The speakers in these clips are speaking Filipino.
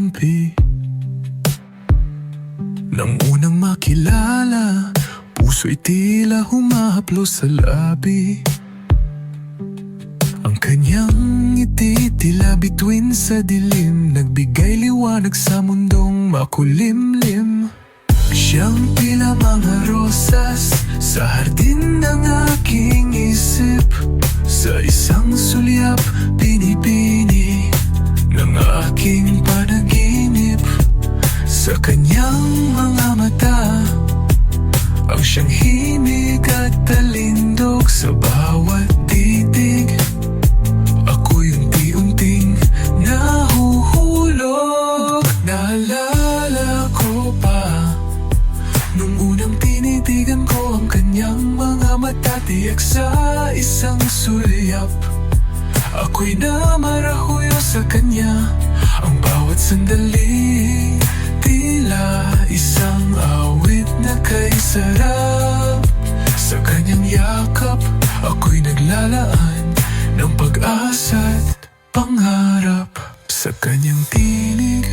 pagdampi. Nang unang makilala, puso'y tila humahaplos sa labi. Ang kanyang ngiti tila bituin sa dilim, nagbigay liwanag sa mundong makulimlim. Siyang tila mga rosas sa hardin ng aking isip. Sa isang sulyap, pinipini ng aking panaginip. Sa kanyang mga mata, ang siyang himig at talindog. Sa bawat titig, ako'y unti-unting nahuhulog. Naalala ko pa nung unang tinitigan ko ang kanyang mga mata, tiyak sa isang sulyap. Ako'y namarahuyo sa kanya. Ang bawat sandali, tila isang awit na kay sarap. Sa kanyang yakap, ako'y naglalaan ng pag-asa't pangarap. Sa kanyang tinig,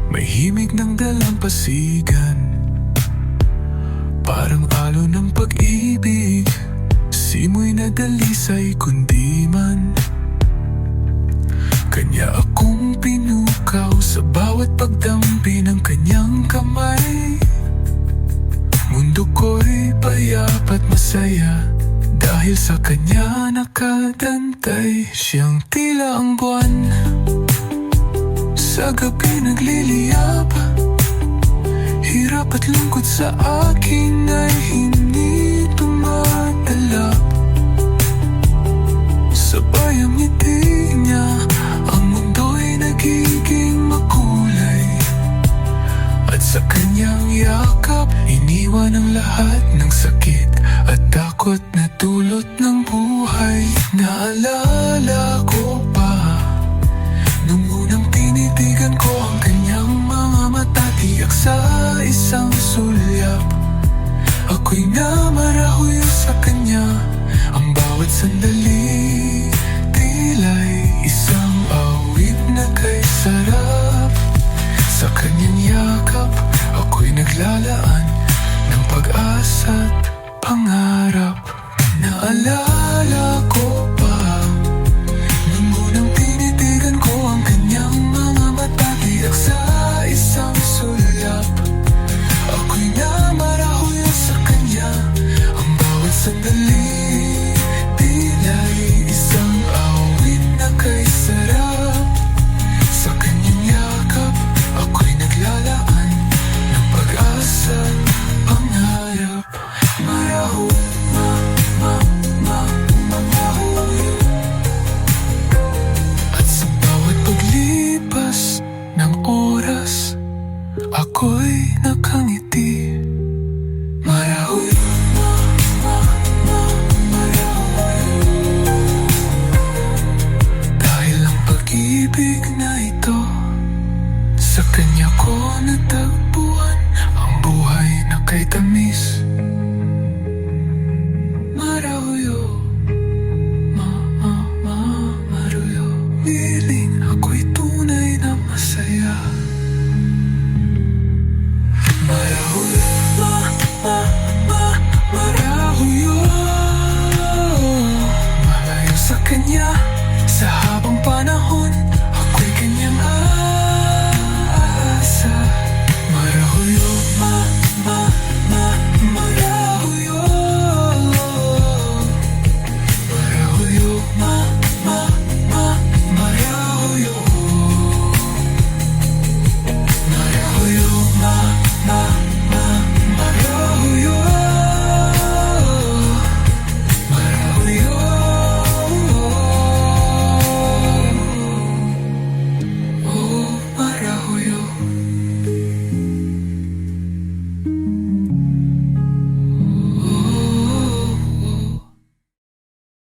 may himig ng dalampasigan, parang alon ng pag-ibig, simoy na dalisay kundi man. Kanya akong pinukaw sa bawat pagdampi ng kanyang kamay. Mundo ko'y payap at masaya dahil sa kanya nakadantay. Siyang tila ang buwan sa gabi nagliliyab. Hirap at lungkot sa akin ay hindi tumatalab. Sabay ang ngiti niya, ang mundo'y nagiging makulay. At sa kanyang yakap, iniwan ang lahat ng sakit at takot na dulot ng buhay. Naalala ko pa nung unang tinitigan ko ang kanyang mga mata, tiyak sa isang sulyap. Ako'y namarahuyo sa kanya. Ang bawat sandali, tila'y isang awit na kay sarap. Sa kanyang yakap, ako'y naglalaan ng pag-asa't pangarap. Naalala ko pa nung unang tinitigan ko ang kanyang mga mata, tiyak sa isang sulyap. Ako'y namarahuyo sa kanya. Ang bawat sandali, tila'y isang awit na kay sarap. Sa kanyang yakap, ako'y naglalaan ng pag-asa't pangarap. Marahuyo, marahuyo. At sa bawat paglipas ng oras, ako'y nakangiti. Marahuyo, marahuyo. Dahil ang pag-ibig na ito, sa kanya ko natagpuan ang buhay na kay tamis. Marahuyo, marahuyo. Piling ako'y tunay na masaya.